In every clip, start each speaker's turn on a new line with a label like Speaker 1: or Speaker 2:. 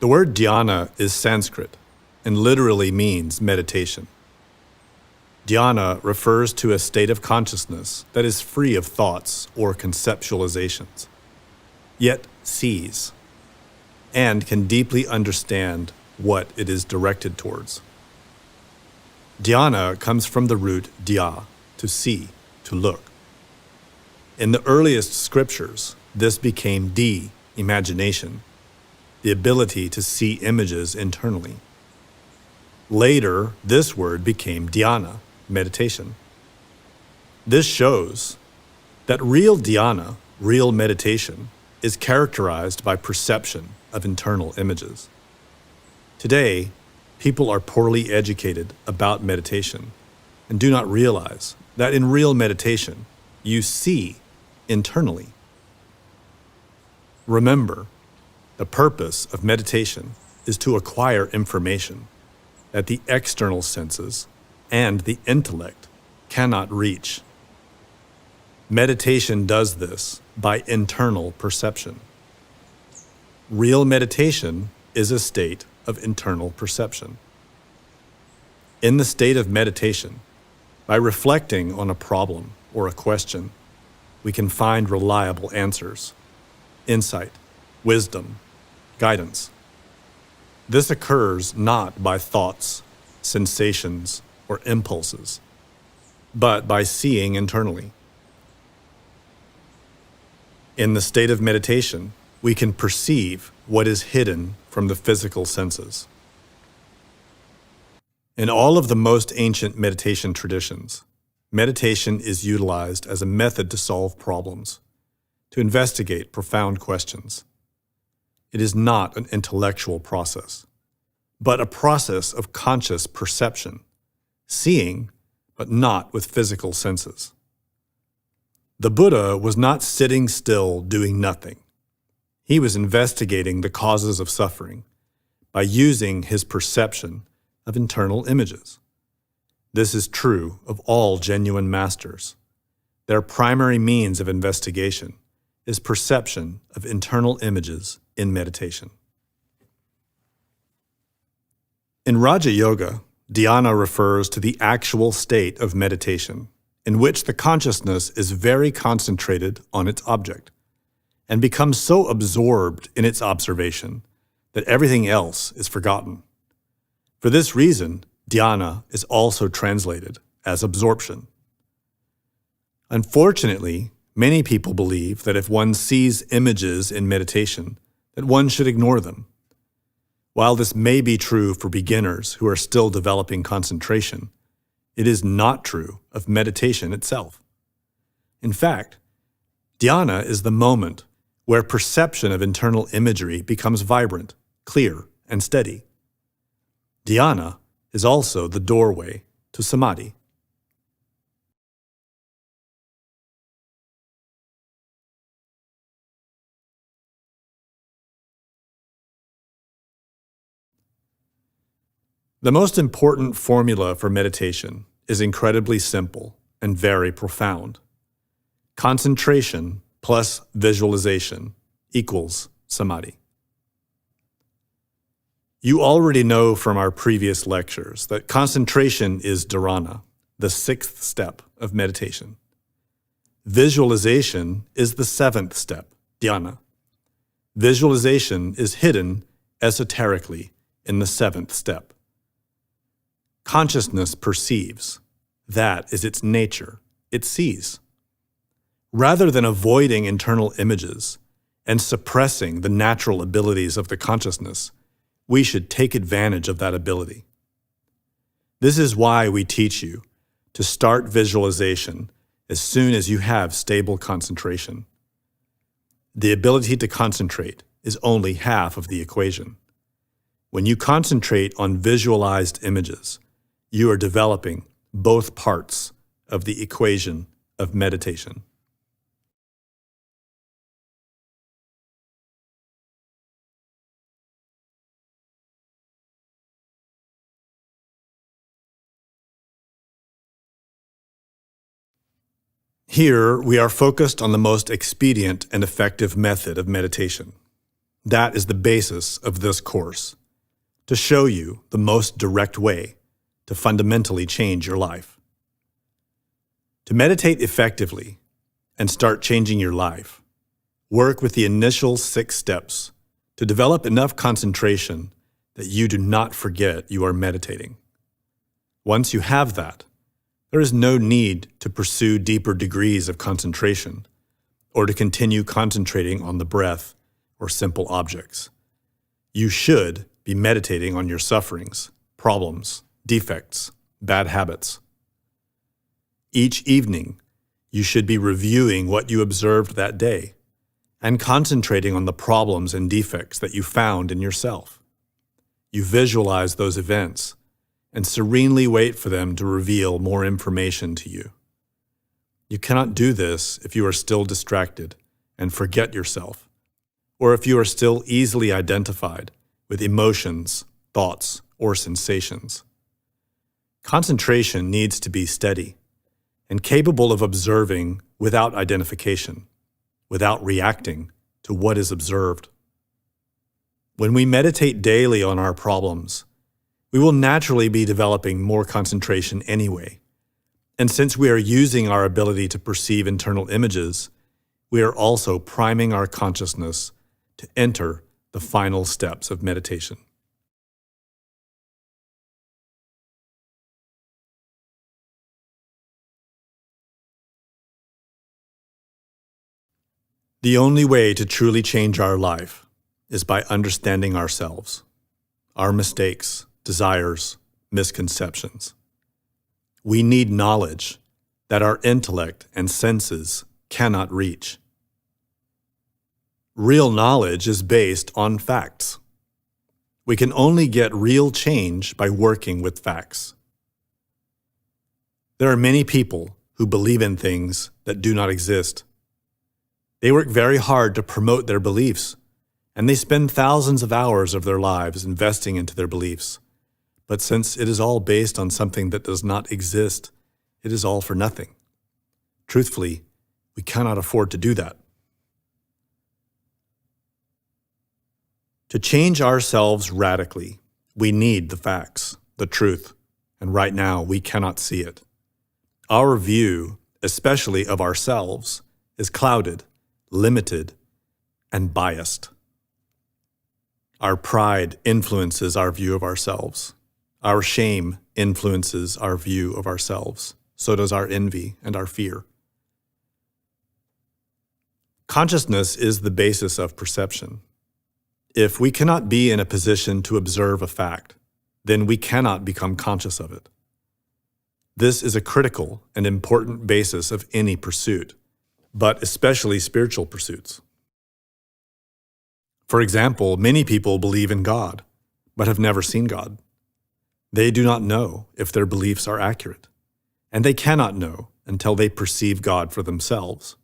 Speaker 1: The word dhyana is Sanskrit and literally means meditation. Dhyana refers to a state of consciousness that is free of thoughts or conceptualizations, yet sees, and can deeply understand what it is directed towards. Dhyana comes from the root dhya, to see, to look. In the earliest scriptures, this became imagination, the ability to see images internally. Later, this word became dhyana, meditation. This shows that real dhyana, real meditation, is characterized by perception of internal images. Today, people are poorly educated about meditation and do not realize that in real meditation, you see internally. Remember, the purpose of meditation is to acquire information that the external senses and the intellect cannot reach. Meditation does this by internal perception. Real meditation is a state of internal perception. In the state of meditation, by reflecting on a problem or a question, we can find reliable answers, insight, wisdom, guidance. This occurs not by thoughts, sensations, or impulses, but by seeing internally. In the state of meditation, we can perceive what is hidden from the physical senses. In all of the most ancient meditation traditions, meditation is utilized as a method to solve problems, to investigate profound questions. It is not an intellectual process, but a process of conscious perception, seeing, but not with physical senses. The Buddha was not sitting still doing nothing. He was investigating the causes of suffering by using his perception of internal images. This is true of all genuine masters. Their primary means of investigation is perception of internal images in meditation. In Raja Yoga, dhyana refers to the actual state of meditation in which the consciousness is very concentrated on its object and becomes so absorbed in its observation that everything else is forgotten. For this reason, dhyana is also translated as absorption. Unfortunately, many people believe that if one sees images in meditation, that one should ignore them. While this may be true for beginners who are still developing concentration, it is not true of meditation itself. In fact, dhyana is the moment where perception of internal imagery becomes vibrant, clear, and steady. Dhyana is also the doorway to Samadhi. The most important formula for meditation is incredibly simple and very profound. Concentration plus visualization equals Samadhi. You already know from our previous lectures that concentration is dharana, the sixth step of meditation. Visualization is the seventh step, dhyana. Visualization is hidden esoterically in the seventh step. Consciousness perceives. That is its nature. It sees. Rather than avoiding internal images and suppressing the natural abilities of the consciousness, we should take advantage of that ability. This is why we teach you to start visualization as soon as you have stable concentration. The ability to concentrate is only half of the equation. When you concentrate on visualized images, you are developing both parts of the equation of meditation. Here, we are focused on the most expedient and effective method of meditation, That is the basis of this course, to show you the most direct way to fundamentally change your life. To meditate effectively and start changing your life, work with the initial 6 steps to develop enough concentration that you do not forget you are meditating. Once you have that, there is no need to pursue deeper degrees of concentration or to continue concentrating on the breath or simple objects. You should be meditating on your sufferings, problems, defects, bad habits. Each evening, you should be reviewing what you observed that day and concentrating on the problems and defects that you found in yourself. You visualize those events and serenely wait for them to reveal more information to you. You cannot do this if you are still distracted and forget yourself, or if you are still easily identified with emotions, thoughts, or sensations. Concentration needs to be steady and capable of observing without identification, without reacting to what is observed. When we meditate daily on our problems, we will naturally be developing more concentration anyway. And since we are using our ability to perceive internal images, we are also priming our consciousness to enter the final steps of meditation. The only way to truly change our life is by understanding ourselves, our mistakes, desires, misconceptions. We need knowledge that our intellect and senses cannot reach. Real knowledge is based on facts. We can only get real change by working with facts. There are many people who believe in things that do not exist. They work very hard to promote their beliefs, and they spend thousands of hours of their lives investing into their beliefs. But since it is all based on something that does not exist, it is all for nothing. Truthfully, we cannot afford to do that. To change ourselves radically, we need the facts, the truth, and right now we cannot see it. Our view, especially of ourselves, is clouded, limited, and biased. Our pride influences our view of ourselves. Our shame influences our view of ourselves. So does our envy and our fear. Consciousness is the basis of perception. If we cannot be in a position to observe a fact, then we cannot become conscious of it. This is a critical and important basis of any pursuit, but especially spiritual pursuits. For example, many people believe in God, but have never seen God. They do not know if their beliefs are accurate, and they cannot know until they perceive God for themselves.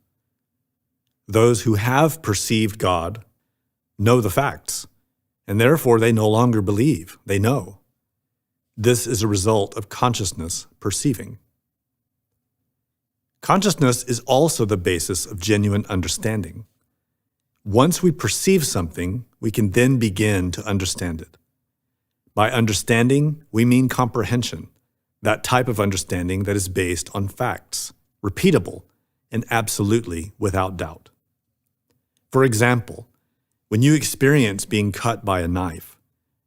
Speaker 1: Those who have perceived God know the facts, and therefore they no longer believe, they know. This is a result of consciousness perceiving. Consciousness is also the basis of genuine understanding. Once we perceive something, we can then begin to understand it. By understanding, we mean comprehension, that type of understanding that is based on facts, repeatable, and absolutely without doubt. For example, when you experience being cut by a knife,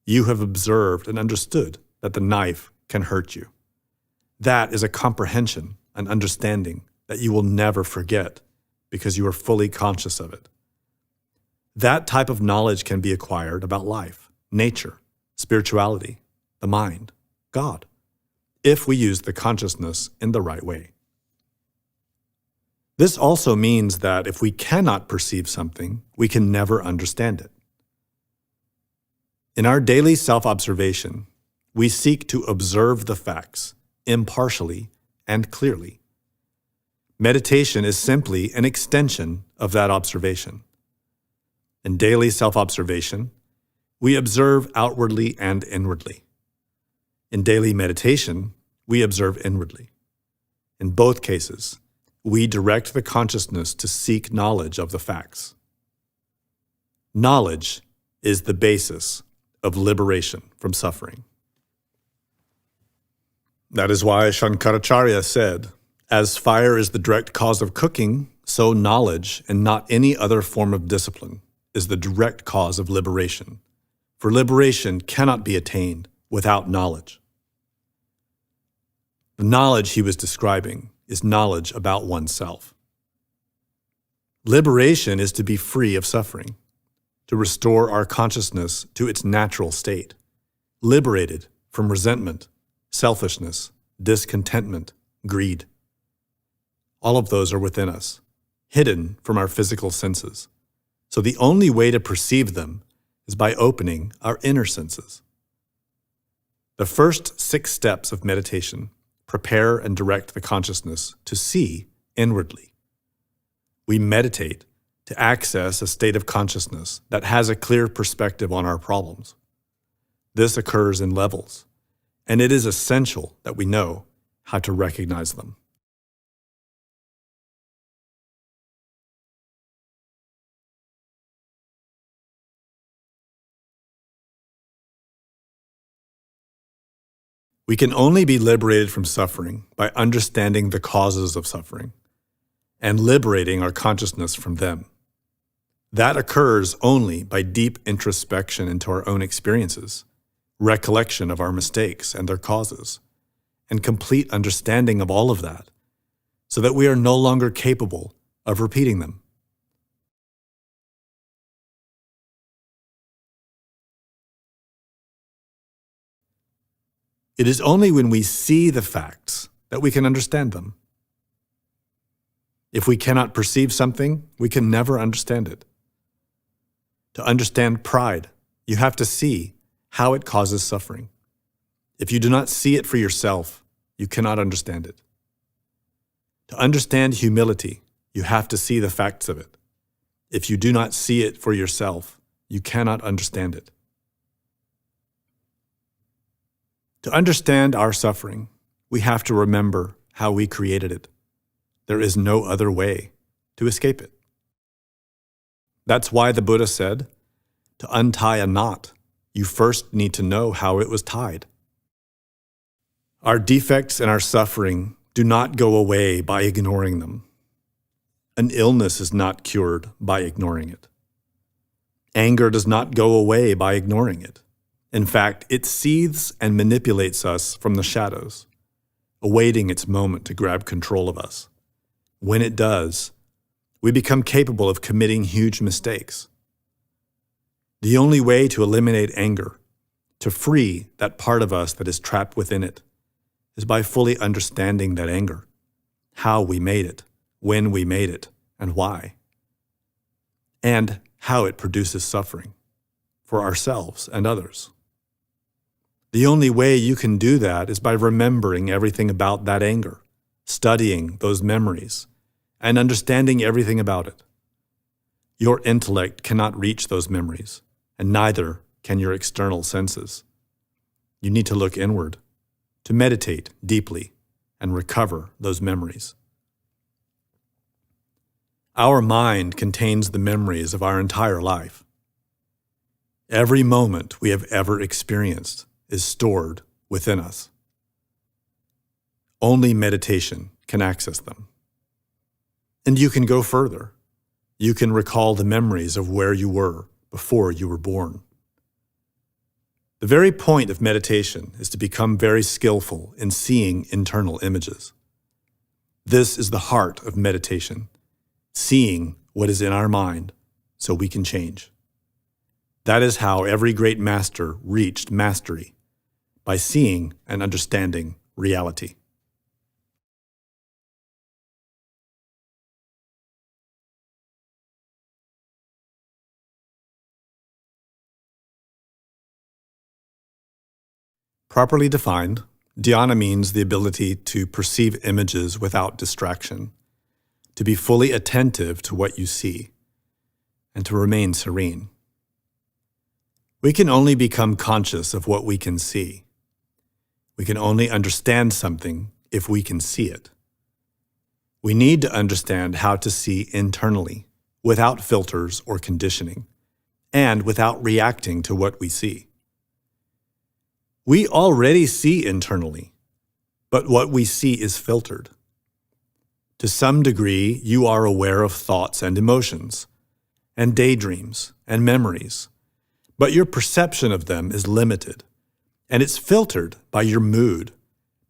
Speaker 1: you have observed and understood that the knife can hurt you. That is a comprehension, an understanding that you will never forget because you are fully conscious of it. That type of knowledge can be acquired about life, nature, spirituality, the mind, God, if we use the consciousness in the right way. This also means that if we cannot perceive something, we can never understand it. In our daily self-observation, we seek to observe the facts impartially and clearly. Meditation is simply an extension of that observation. In daily self-observation, we observe outwardly and inwardly. In daily meditation, we observe inwardly. In both cases, we direct the consciousness to seek knowledge of the facts. Knowledge is the basis of liberation from suffering. That is why Shankaracharya said, "As fire is the direct cause of cooking, so knowledge, and not any other form of discipline, is the direct cause of liberation. For liberation cannot be attained without knowledge." The knowledge he was describing is knowledge about oneself. Liberation is to be free of suffering, to restore our consciousness to its natural state, liberated from resentment, selfishness, discontentment, greed. All of those are within us, hidden from our physical senses. So the only way to perceive them is by opening our inner senses. The first 6 steps of meditation prepare and direct the consciousness to see inwardly. We meditate to access a state of consciousness that has a clear perspective on our problems. This occurs in levels, and it is essential that we know how to recognize them. We can only be liberated from suffering by understanding the causes of suffering and liberating our consciousness from them. That occurs only by deep introspection into our own experiences, recollection of our mistakes and their causes, and complete understanding of all of that, so that we are no longer capable of repeating them. It is only when we see the facts that we can understand them. If we cannot perceive something, we can never understand it. To understand pride, you have to see how it causes suffering. If you do not see it for yourself, you cannot understand it. To understand humility, you have to see the facts of it. If you do not see it for yourself, you cannot understand it. To understand our suffering, we have to remember how we created it. There is no other way to escape it. That's why the Buddha said, to untie a knot, you first need to know how it was tied. Our defects and our suffering do not go away by ignoring them. An illness is not cured by ignoring it. Anger does not go away by ignoring it. In fact, it seethes and manipulates us from the shadows, awaiting its moment to grab control of us. When it does, we become capable of committing huge mistakes. The only way to eliminate anger, to free that part of us that is trapped within it, is by fully understanding that anger, how we made it, when we made it, and why, and how it produces suffering for ourselves and others. The only way you can do that is by remembering everything about that anger, studying those memories, and understanding everything about it. Your intellect cannot reach those memories, and neither can your external senses. You need to look inward, to meditate deeply, and recover those memories. Our mind contains the memories of our entire life. Every moment we have ever experienced is stored within us. Only meditation can access them. And you can go further. You can recall the memories of where you were before you were born. The very point of meditation is to become very skillful in seeing internal images. This is the heart of meditation, seeing what is in our mind so we can change. That is how every great master reached mastery, by seeing and understanding reality. Properly defined, dhyana means the ability to perceive images without distraction, to be fully attentive to what you see, and to remain serene. We can only become conscious of what we can see. We can only understand something if we can see it. We need to understand how to see internally, without filters or conditioning, and without reacting to what we see. We already see internally, but what we see is filtered. To some degree, you are aware of thoughts and emotions, and daydreams and memories, but your perception of them is limited, and it's filtered by your mood,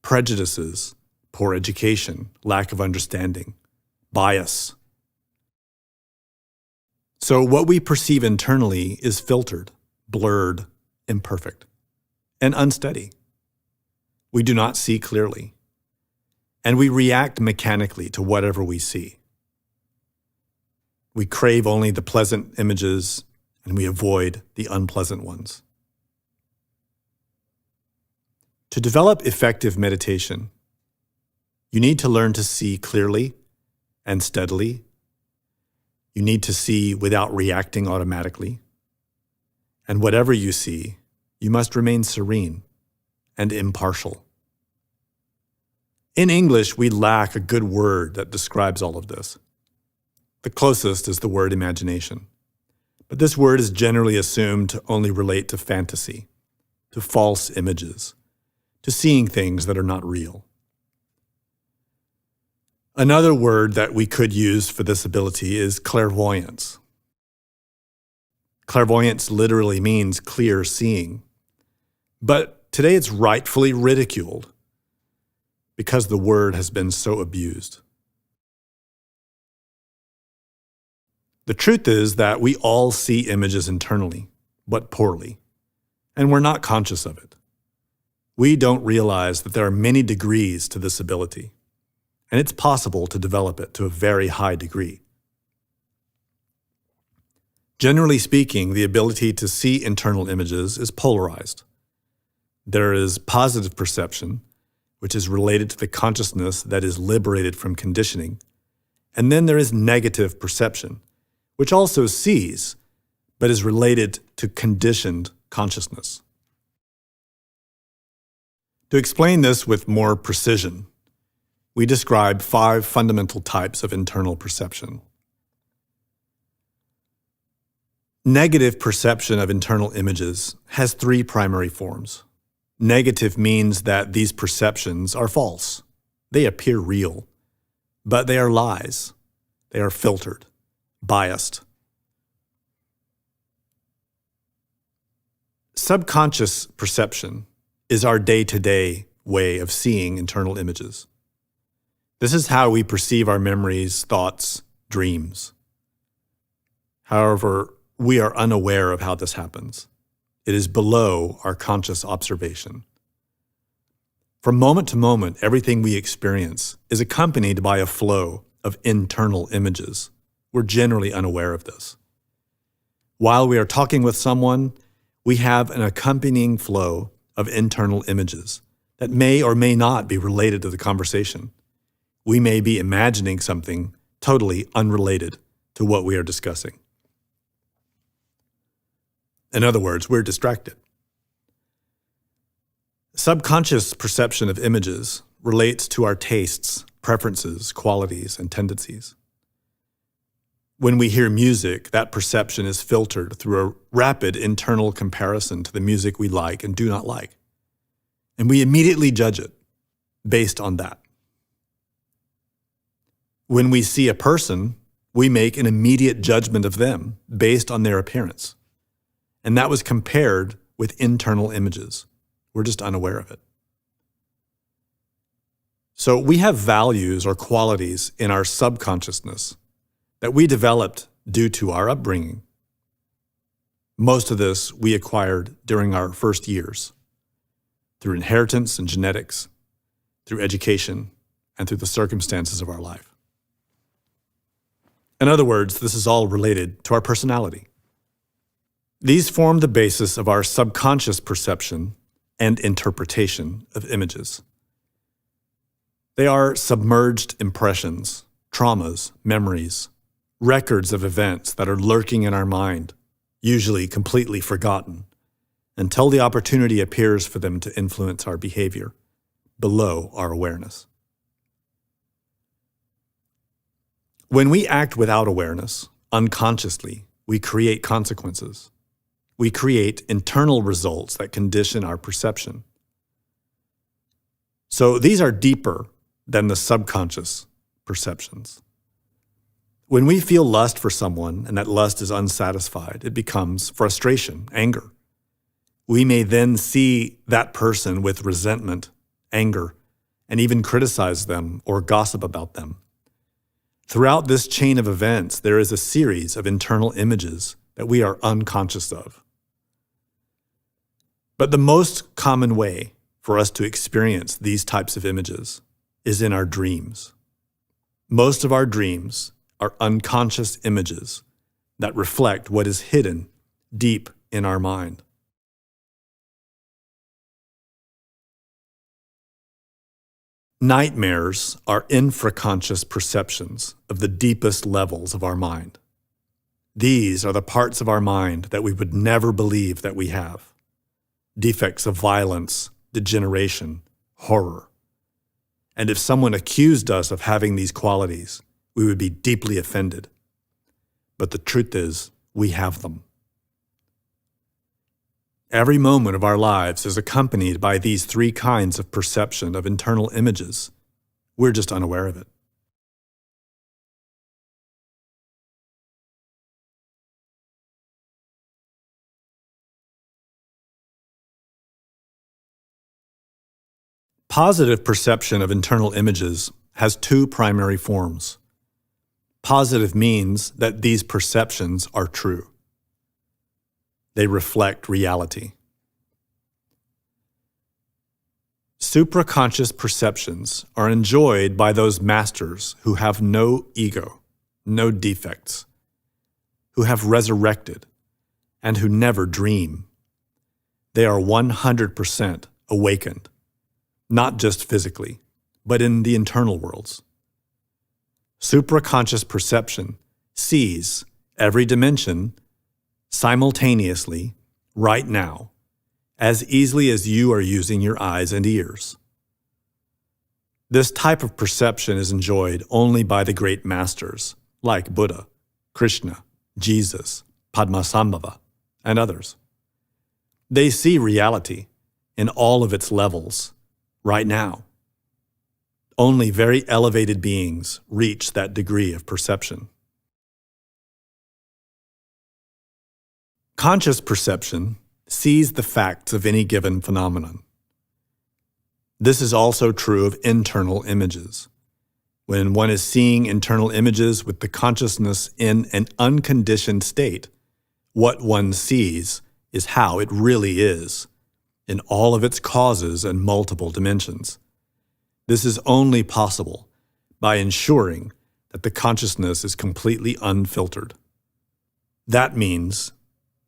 Speaker 1: prejudices, poor education, lack of understanding, bias. So what we perceive internally is filtered, blurred, imperfect, and unsteady. We do not see clearly, and we react mechanically to whatever we see. We crave only the pleasant images, and we avoid the unpleasant ones. To develop effective meditation, you need to learn to see clearly and steadily. You need to see without reacting automatically. And whatever you see, you must remain serene and impartial. In English, we lack a good word that describes all of this. The closest is the word imagination. But this word is generally assumed to only relate to fantasy, to false images, to seeing things that are not real. Another word that we could use for this ability is clairvoyance. Clairvoyance literally means clear seeing, but today it's rightfully ridiculed because the word has been so abused. The truth is that we all see images internally, but poorly, and we're not conscious of it. We don't realize that there are many degrees to this ability, and it's possible to develop it to a very high degree. Generally speaking, the ability to see internal images is polarized. There is positive perception, which is related to the consciousness that is liberated from conditioning, and then there is negative perception, which also sees, but is related to conditioned consciousness. To explain this with more precision, we describe 5 fundamental types of internal perception. Negative perception of internal images has 3 primary forms. Negative means that these perceptions are false. They appear real, but they are lies. They are filtered, biased. Subconscious perception is our day-to-day way of seeing internal images. This is how we perceive our memories, thoughts, dreams. However, we are unaware of how this happens. It is below our conscious observation. From moment to moment, everything we experience is accompanied by a flow of internal images. We're generally unaware of this. While we are talking with someone, we have an accompanying flow of internal images that may or may not be related to the conversation. We may be imagining something totally unrelated to what we are discussing. In other words, we're distracted. Subconscious perception of images relates to our tastes, preferences, qualities, and tendencies. When we hear music, that perception is filtered through a rapid internal comparison to the music we like and do not like. And we immediately judge it based on that. When we see a person, we make an immediate judgment of them based on their appearance. And that was compared with internal images. We're just unaware of it. So we have values or qualities in our subconsciousness that we developed due to our upbringing. Most of this we acquired during our first years, through inheritance and genetics, through education, and through the circumstances of our life. In other words, this is all related to our personality. These form the basis of our subconscious perception and interpretation of images. They are submerged impressions, traumas, memories, records of events that are lurking in our mind, usually completely forgotten, until the opportunity appears for them to influence our behavior below our awareness. When we act without awareness, unconsciously, we create consequences, we create internal results that condition our perception. So these are deeper than the subconscious perceptions. When we feel lust for someone and that lust is unsatisfied, it becomes frustration, anger. We may then see that person with resentment, anger, and even criticize them or gossip about them. Throughout this chain of events, there is a series of internal images that we are unconscious of. But the most common way for us to experience these types of images is in our dreams. Most of our dreams are unconscious images that reflect what is hidden deep in our mind. Nightmares are infraconscious perceptions of the deepest levels of our mind. These are the parts of our mind that we would never believe that we have. Defects of violence, degeneration, horror. And if someone accused us of having these qualities, we would be deeply offended. But the truth is, we have them. Every moment of our lives is accompanied by these three kinds of perception of internal images. We're just unaware of it. Positive perception of internal images has two primary forms. Positive means that these perceptions are true. They reflect reality. Supraconscious perceptions are enjoyed by those masters who have no ego, no defects, who have resurrected, and who never dream. They are 100% awakened, not just physically, but in the internal worlds. Supraconscious perception sees every dimension simultaneously, right now, as easily as you are using your eyes and ears. This type of perception is enjoyed only by the great masters, like Buddha, Krishna, Jesus, Padmasambhava, and others. They see reality in all of its levels, right now. Only very elevated beings reach that degree of perception. Conscious perception sees the facts of any given phenomenon. This is also true of internal images. When one is seeing internal images with the consciousness in an unconditioned state, what one sees is how it really is, in all of its causes and multiple dimensions. This is only possible by ensuring that the consciousness is completely unfiltered. That means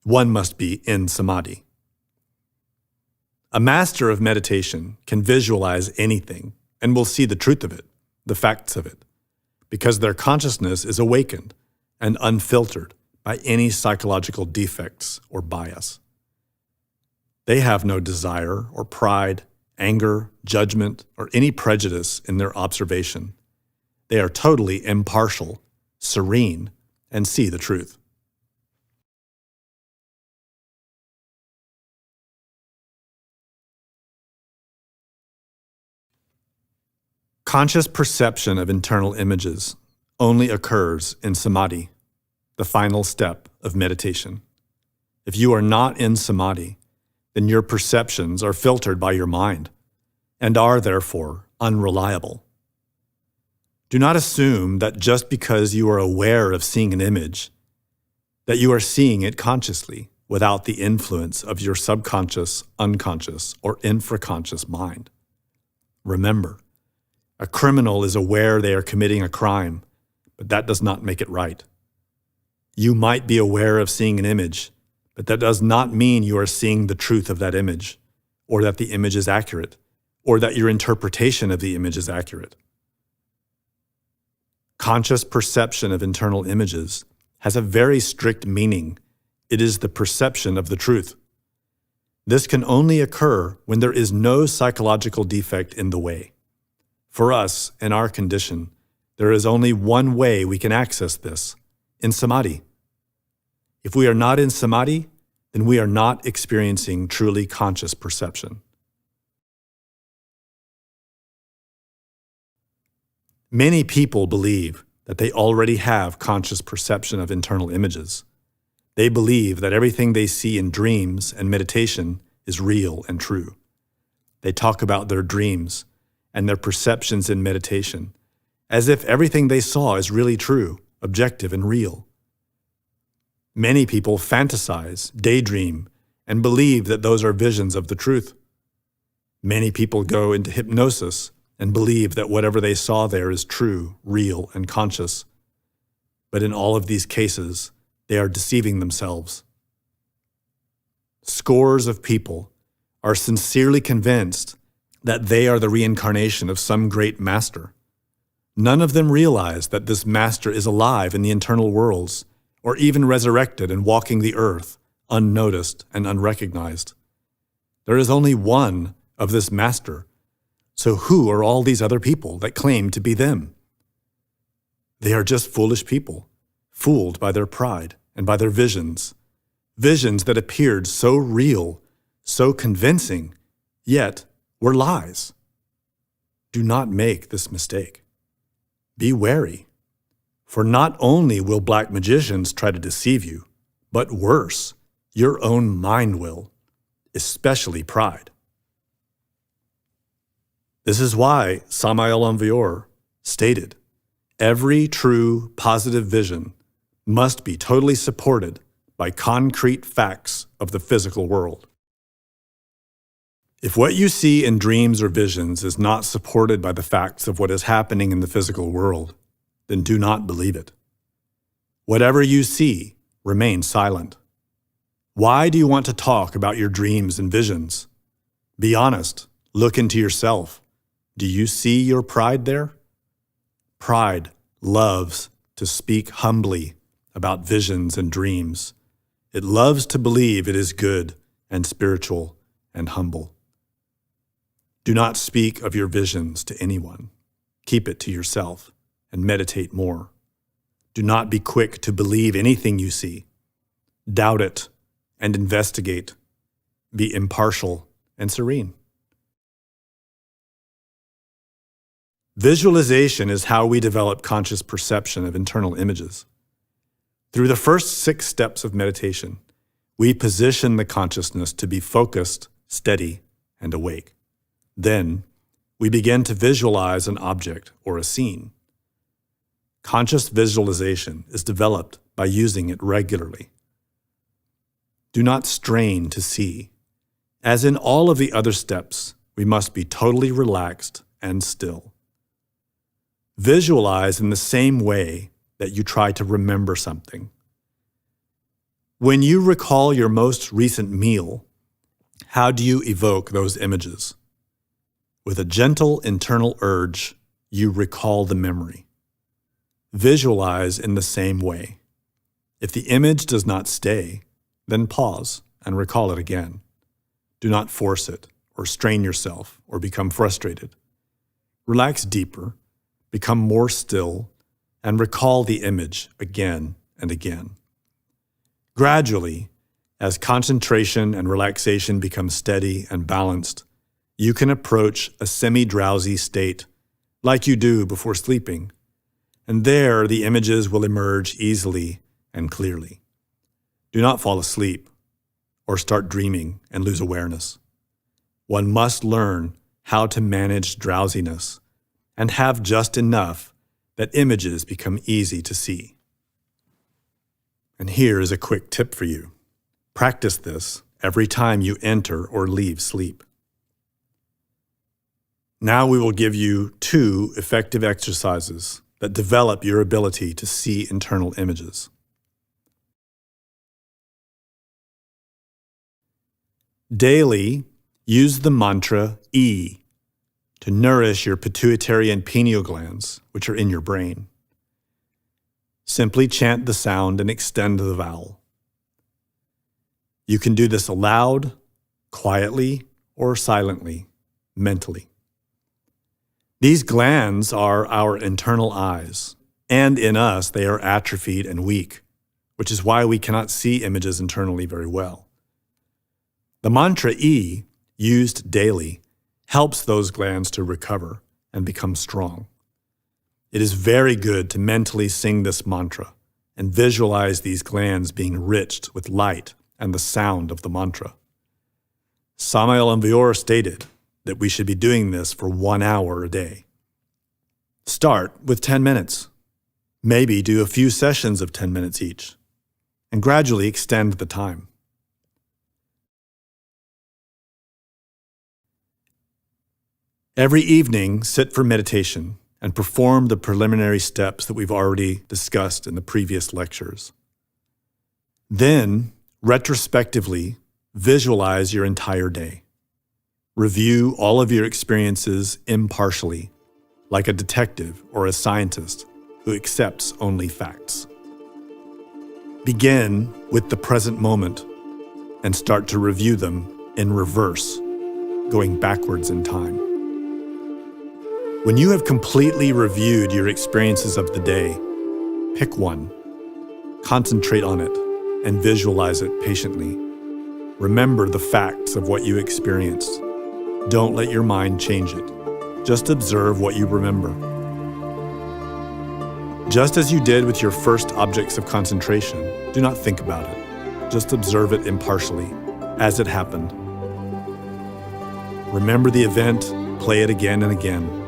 Speaker 1: one must be in Samadhi. A master of meditation can visualize anything and will see the truth of it, the facts of it, because their consciousness is awakened and unfiltered by any psychological defects or bias. They have no desire or pride, anger, judgment, or any prejudice in their observation. They are totally impartial, serene, and see the truth. Conscious perception of internal images only occurs in Samadhi, the final step of meditation. If you are not in Samadhi, then your perceptions are filtered by your mind and are therefore unreliable. Do not assume that just because you are aware of seeing an image, that you are seeing it consciously without the influence of your subconscious, unconscious, or infraconscious mind. Remember, a criminal is aware they are committing a crime, but that does not make it right. You might be aware of seeing an image, but that does not mean you are seeing the truth of that image, or that the image is accurate, or that your interpretation of the image is accurate. Conscious perception of internal images has a very strict meaning. It is the perception of the truth. This can only occur when there is no psychological defect in the way. For us, in our condition, there is only one way we can access this, in Samadhi. If we are not in Samadhi, then we are not experiencing truly conscious perception. Many people believe that they already have conscious perception of internal images. They believe that everything they see in dreams and meditation is real and true. They talk about their dreams and their perceptions in meditation as if everything they saw is really true, objective, and real. Many people fantasize, daydream, and believe that those are visions of the truth. Many people go into hypnosis and believe that whatever they saw there is true, real, and conscious. But in all of these cases, they are deceiving themselves. Scores of people are sincerely convinced that they are the reincarnation of some great master. None of them realize that this master is alive in the internal worlds, or even resurrected and walking the earth, unnoticed and unrecognized. There is only one of this master. So who are all these other people that claim to be them? They are just foolish people, fooled by their pride and by their visions that appeared so real, so convincing, yet were lies. Do not make this mistake. Be wary, for not only will black magicians try to deceive you, but worse, your own mind will, especially pride. This is why Samael Aun Weor stated, every true positive vision must be totally supported by concrete facts of the physical world. If what you see in dreams or visions is not supported by the facts of what is happening in the physical world, then do not believe it. Whatever you see, remain silent. Why do you want to talk about your dreams and visions? Be honest. Look into yourself. Do you see your pride there? Pride loves to speak humbly about visions and dreams. It loves to believe it is good and spiritual and humble. Do not speak of your visions to anyone. Keep it to yourself and meditate more. Do not be quick to believe anything you see. Doubt it and investigate. Be impartial and serene. Visualization is how we develop conscious perception of internal images. Through the first 6 steps of meditation, we position the consciousness to be focused, steady, and awake. Then, we begin to visualize an object or a scene. Conscious visualization is developed by using it regularly. Do not strain to see. As in all of the other steps, we must be totally relaxed and still. Visualize in the same way that you try to remember something. When you recall your most recent meal, how do you evoke those images? With a gentle internal urge, you recall the memory. Visualize in the same way. If the image does not stay, then pause and recall it again. Do not force it or strain yourself or become frustrated. Relax deeper. Become more still, and recall the image again and again. Gradually, as concentration and relaxation become steady and balanced, you can approach a semi-drowsy state like you do before sleeping, and there the images will emerge easily and clearly. Do not fall asleep or start dreaming and lose awareness. One must learn how to manage drowsiness and have just enough that images become easy to see. And here is a quick tip for you. Practice this every time you enter or leave sleep. Now we will give you 2 effective exercises that develop your ability to see internal images. Daily, use the mantra E to nourish your pituitary and pineal glands, which are in your brain. Simply chant the sound and extend the vowel. You can do this aloud, quietly, or silently, mentally. These glands are our internal eyes, and in us they are atrophied and weak, which is why we cannot see images internally very well. The mantra E, used daily, helps those glands to recover and become strong. It is very good to mentally sing this mantra and visualize these glands being enriched with light and the sound of the mantra. Samael Aun Weor stated that we should be doing this for 1 hour a day. Start with 10 minutes. Maybe do a few sessions of 10 minutes each, and gradually extend the time. Every evening, sit for meditation and perform the preliminary steps that we've already discussed in the previous lectures. Then, retrospectively, visualize your entire day. Review all of your experiences impartially, like a detective or a scientist who accepts only facts. Begin with the present moment and start to review them in reverse, going backwards in time. When you have completely reviewed your experiences of the day, pick one, concentrate on it, and visualize it patiently. Remember the facts of what you experienced. Don't let your mind change it. Just observe what you remember. Just as you did with your first objects of concentration, do not think about it. Just observe it impartially, as it happened. Remember the event, play it again and again.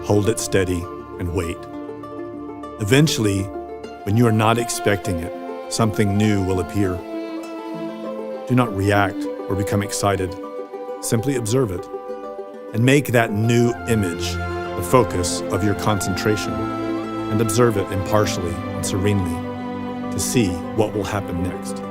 Speaker 1: Hold it steady and wait. Eventually, when you are not expecting it, something new will appear. Do not react or become excited. Simply observe it and make that new image the focus of your concentration, and observe it impartially and serenely to see what will happen next.